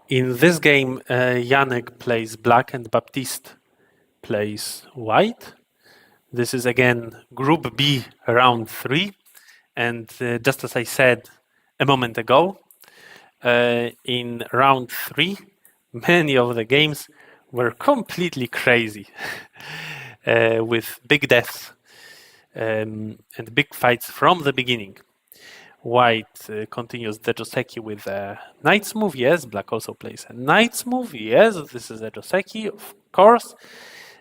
In this game, Janek plays black and Baptiste plays white. This is again Group B, round 3. And just as I said a moment ago, in round 3, many of the games were completely crazy with big deaths and big fights from the beginning. White continues the Joseki with a knight's move, yes. Black also plays a knight's move, yes. This is a Joseki, of course.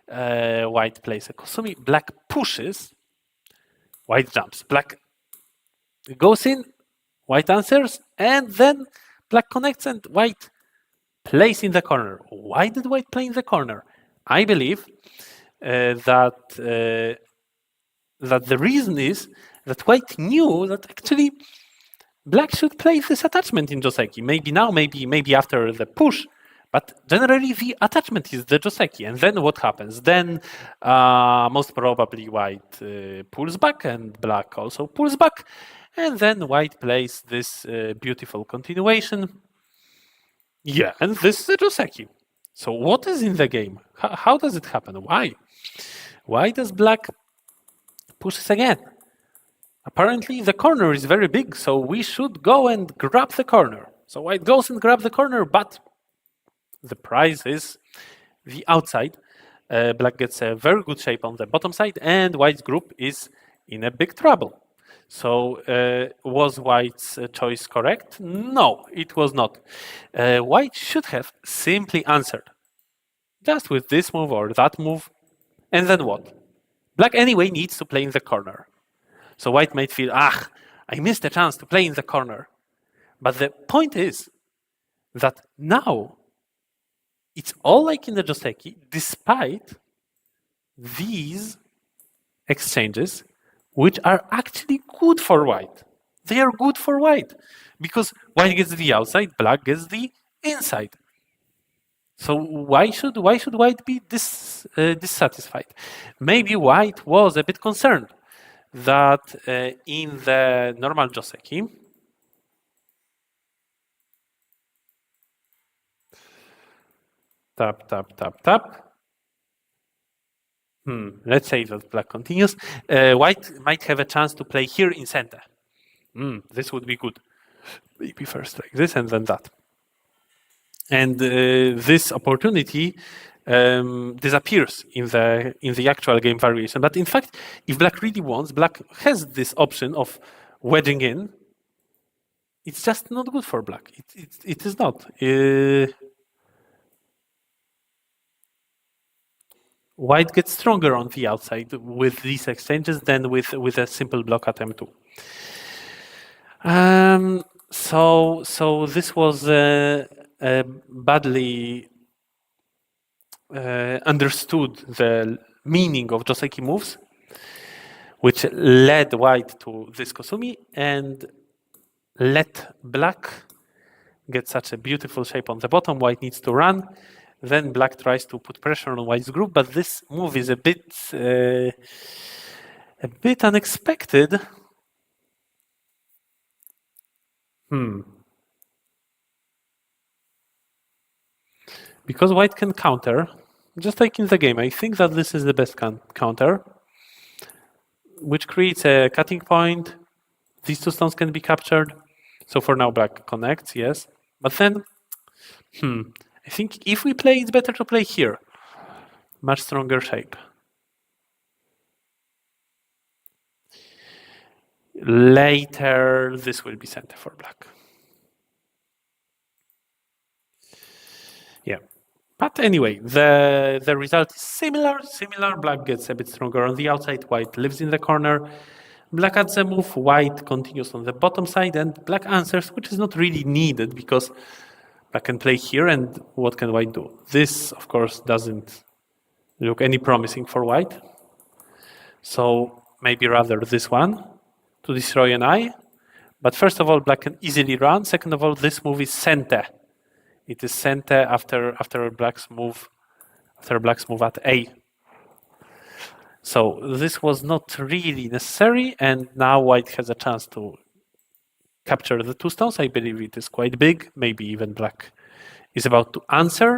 White plays a Kosumi. Black pushes. White jumps. Black goes in. White answers. And then black connects and white plays in the corner. Why did white play in the corner? I believe that the reason is that white knew that actually black should play this attachment in Joseki. Maybe now, maybe after the push, but generally the attachment is the Joseki. And then what happens? Then most probably white pulls back and black also pulls back. And then white plays this beautiful continuation. Yeah, and this is a Joseki. So what is in the game? How does it happen? Why? Why does black pushes again? Apparently the corner is very big, so we should go and grab the corner. So white goes and grabs the corner, but the prize is the outside. Black gets a very good shape on the bottom side, and white's group is in a big trouble. So was white's choice correct? No, it was not. White should have simply answered. Just with this move or that move, and then what? Black anyway needs to play in the corner. So white might feel, I missed a chance to play in the corner. But the point is that now it's all like in the Joseki, despite these exchanges, which are actually good for white. They are good for white because white gets the outside, black gets the inside. So why should white be dissatisfied? Maybe white was a bit concerned that in the normal Joseki, tap. Let's say that black continues. White might have a chance to play here in center. This would be good. Maybe first like this and then that. And this opportunity disappears in the actual game variation. But in fact, if black really wants, black has this option of wedging in. It's just not good for black. It is not. White gets stronger on the outside with these exchanges than with a simple block at M2. So this was badly understood the meaning of Joseki moves, which led white to this Kosumi and let black get such a beautiful shape on the bottom. White needs to run. Then black tries to put pressure on white's group, but this move is a bit unexpected. Because white can counter, just like in the game. I think that this is the best counter, which creates a cutting point. These two stones can be captured. So for now, black connects, yes. But then, I think if we play, it's better to play here. Much stronger shape. Later, this will be center for black. Yeah. But anyway, the result is similar. Black gets a bit stronger on the outside. White lives in the corner. Black adds a move. White continues on the bottom side. And black answers, which is not really needed because black can play here, and what can white do? This, of course, doesn't look any promising for white. So maybe rather this one to destroy an eye. But first of all, black can easily run. Second of all, this move is center. It is center after black's move at A. So this was not really necessary, and now white has a chance to capture the two stones. I believe it is quite big. Maybe even black is about to answer.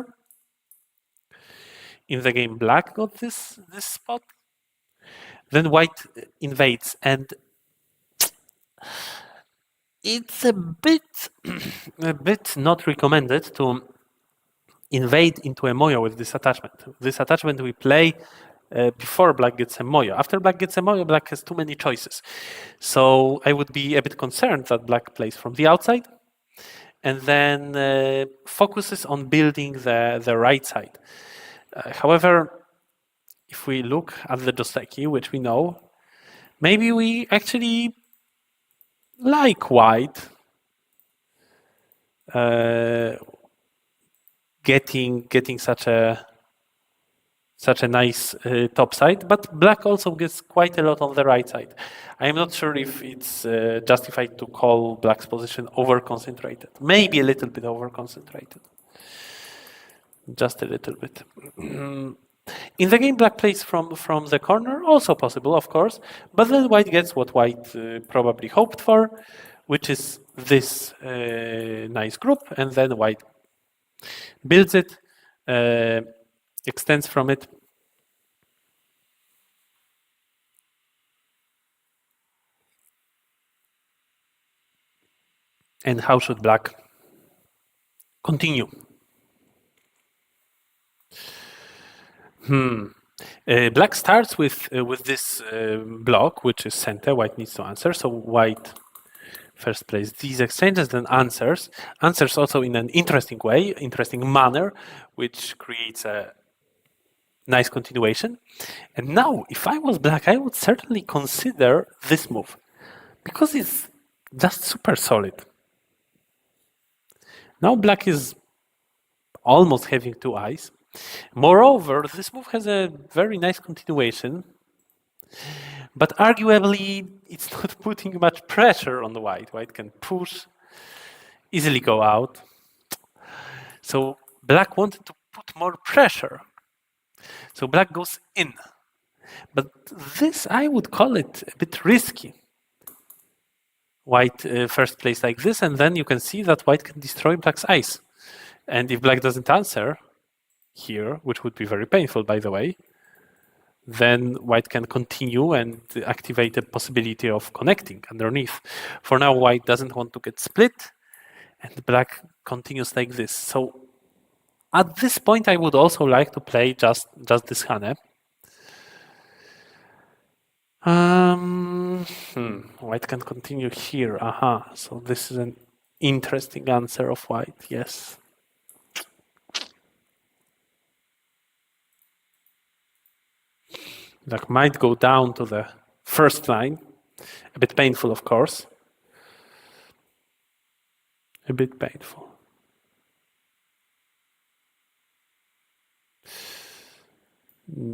In the game, black got this spot. Then white invades, and it's a bit not recommended to invade into a moyo with this attachment. This attachment we play before black gets a moyo. After black gets a moyo, black has too many choices. So I would be a bit concerned that black plays from the outside and then focuses on building the right side. However, if we look at the joseki, which we know, maybe we actually like white getting such a nice top side, but black also gets quite a lot on the right side. I am not sure if it's justified to call black's position over-concentrated. Maybe a little bit over-concentrated. Just a little bit. In the game, black plays from the corner, also possible, of course, but then white gets what white probably hoped for, which is this nice group, and then white builds it, extends from it. And how should black continue? Black starts with this block, which is center. White needs to answer. So white first plays these exchanges, then answers. Answers also in an interesting way, interesting manner, which creates a nice continuation. And now, if I was black, I would certainly consider this move because it's just super solid. Now black is almost having two eyes. Moreover, this move has a very nice continuation, but arguably it's not putting much pressure on the white. White can push, easily go out. So black wanted to put more pressure. So black goes in. But this, I would call it a bit risky. White first plays like this, and then you can see that white can destroy black's eyes. And if black doesn't answer here, which would be very painful, by the way, then white can continue and activate the possibility of connecting underneath. For now, white doesn't want to get split, and black continues like this. So at this point, I would also like to play just this hane. White can continue here. So this is an interesting answer of white, yes. Black might go down to the first line. A bit painful, of course. A bit painful.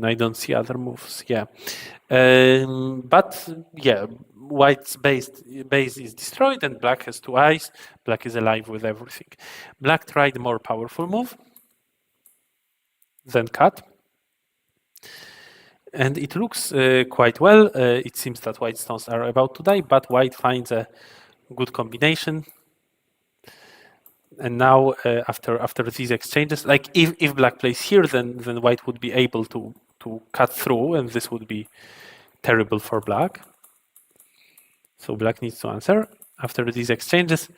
I don't see other moves, yeah. But yeah, white's base is destroyed and black has two eyes. Black is alive with everything. Black tried a more powerful move, then cut. And it looks quite well. It seems that white stones are about to die, but white finds a good combination. And now, after these exchanges, like if black plays here, then white would be able to cut through, and this would be terrible for black. So black needs to answer. After these exchanges,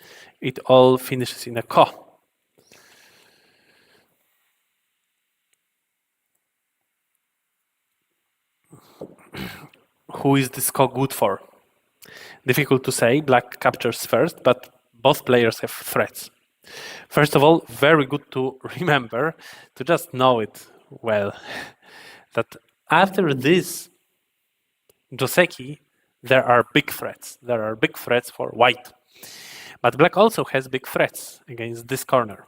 it all finishes in a ko. Who is this ko good for? Difficult to say. Black captures first, but both players have threats. First of all, very good to remember, to just know it well, that after this joseki, there are big threats. There are big threats for white. But black also has big threats against this corner.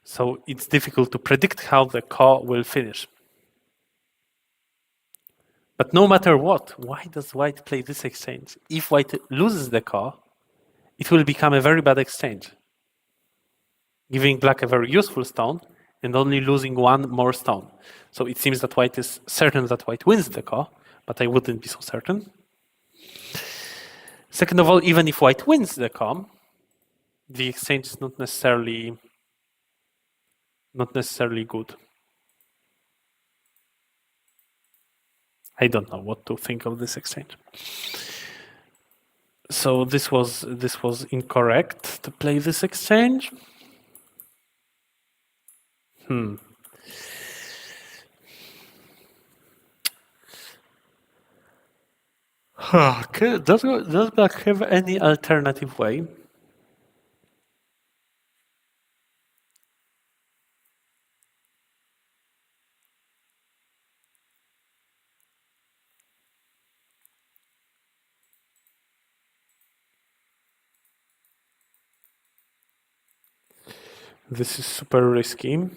So it's difficult to predict how the ko will finish. But no matter what, why does white play this exchange? If white loses the ko, it will become a very bad exchange, giving black a very useful stone and only losing one more stone. So it seems that white is certain that white wins the ko, but I wouldn't be so certain. Second of all, even if white wins the ko, the exchange is not necessarily good. I don't know what to think of this exchange. So this was incorrect to play this exchange. Okay. Does Black have any alternative way? This is super risky.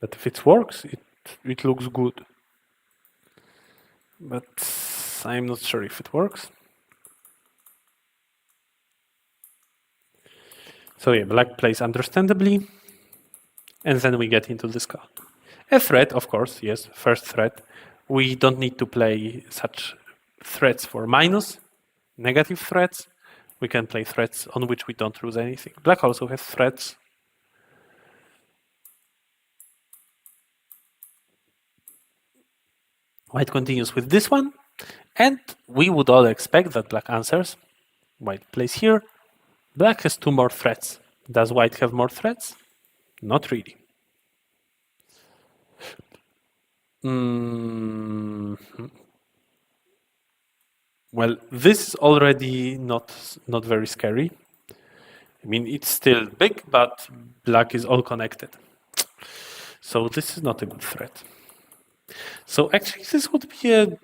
But if it works, it looks good. But I'm not sure if it works. So yeah, Black plays understandably. And then we get into this card. A threat, of course, yes, first threat. We don't need to play such threats for minus, negative threats. We can play threats on which we don't lose anything. Black also has threats. White continues with this one. And we would all expect that Black answers. White plays here. Black has 2 more threats. Does White have more threats? Not really. Well, this is already not very scary. I mean, it's still big, but Black is all connected. So this is not a good threat. So actually, this would be a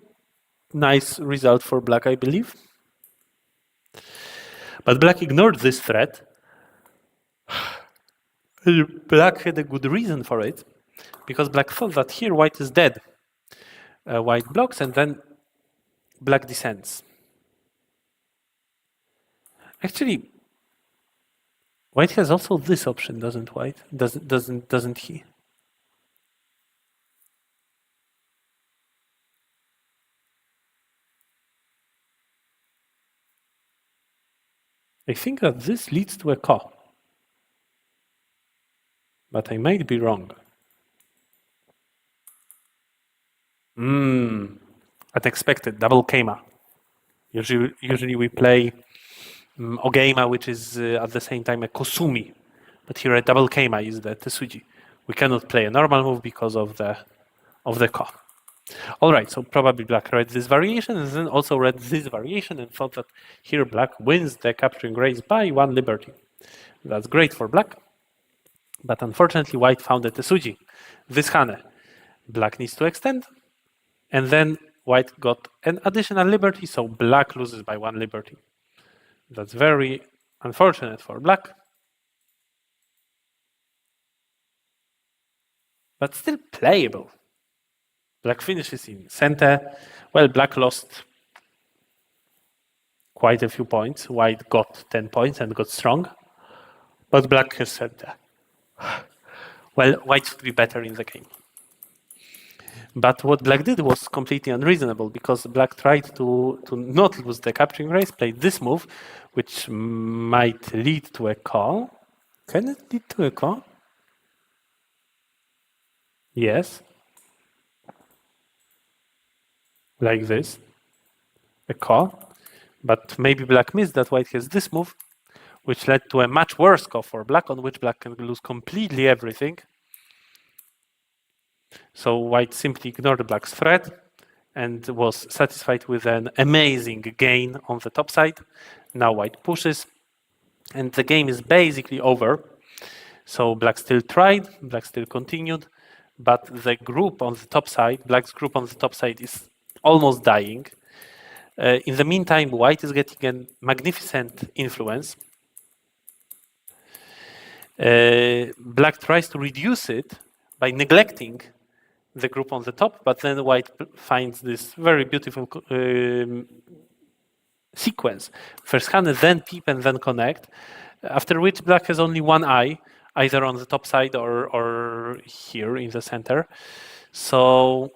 nice result for Black, I believe. But Black ignored this threat. Black had a good reason for it, because Black thought that here White is dead. White blocks, and then Black descends. Actually, White has also this option, doesn't White? Doesn't he? I think that this leads to a call. But I might be wrong. Unexpected, double Keima. Usually we play Ogeima, which is at the same time a Kosumi. But here a double Keima is the Tesuji. We cannot play a normal move because of the Ko. All right, so probably Black read this variation and then also read this variation and thought that here Black wins the capturing race by 1 liberty. That's great for Black. But unfortunately, White found a Tesuji, this Hane. Black needs to extend. And then White got an additional liberty, so Black loses by 1 liberty. That's very unfortunate for Black. But still playable. Black finishes in center. Well, Black lost quite a few points. White got 10 points and got strong. But Black has center. Well, White should be better in the game. But what Black did was completely unreasonable, because Black tried to not lose the capturing race, played this move, which might lead to a call. Can it lead to a call? Yes. Like this. A call. But maybe Black missed that White has this move, which led to a much worse call for Black, on which Black can lose completely everything. So White simply ignored Black's threat and was satisfied with an amazing gain on the top side. Now White pushes, and the game is basically over. So Black still tried, Black still continued, but the group on the top side, Black's group on the top side, is almost dying. In the meantime, White is getting a magnificent influence. Black tries to reduce it by neglecting the group on the top, but then White finds this very beautiful sequence. First Hane, then Peep, and then Connect, after which Black has only 1 eye, either on the top side or here in the center. So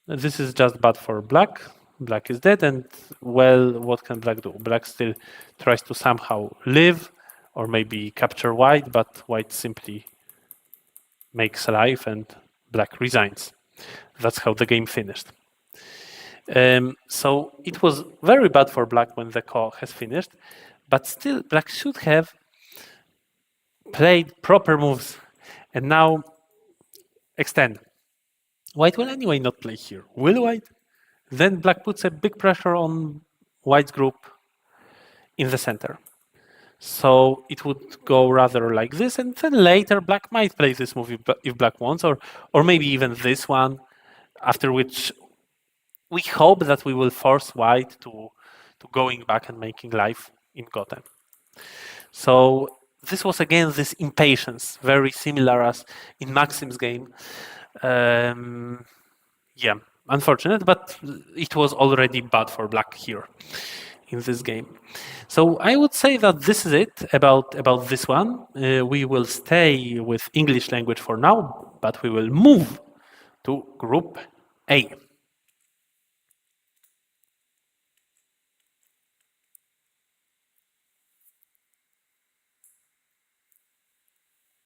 this is just bad for Black. Black is dead, and well, what can black do? Black still tries to somehow live, or maybe capture white, but white simply makes a life, and black resigns. That's how the game finished. So it was very bad for black when the call has finished, but still black should have played proper moves, and now extend. White will anyway not play here. Will white? Then black puts a big pressure on white's group in the center. So it would go rather like this, and then later black might play this move if black wants, or maybe even this one, after which we hope that we will force white to going back and making life in Gotham. So this was again this impatience, very similar as in Maxim's game. Yeah, unfortunate, but it was already bad for black here in this game. So I would say that this is it about this one. We will stay with English language for now, but we will move to Group A.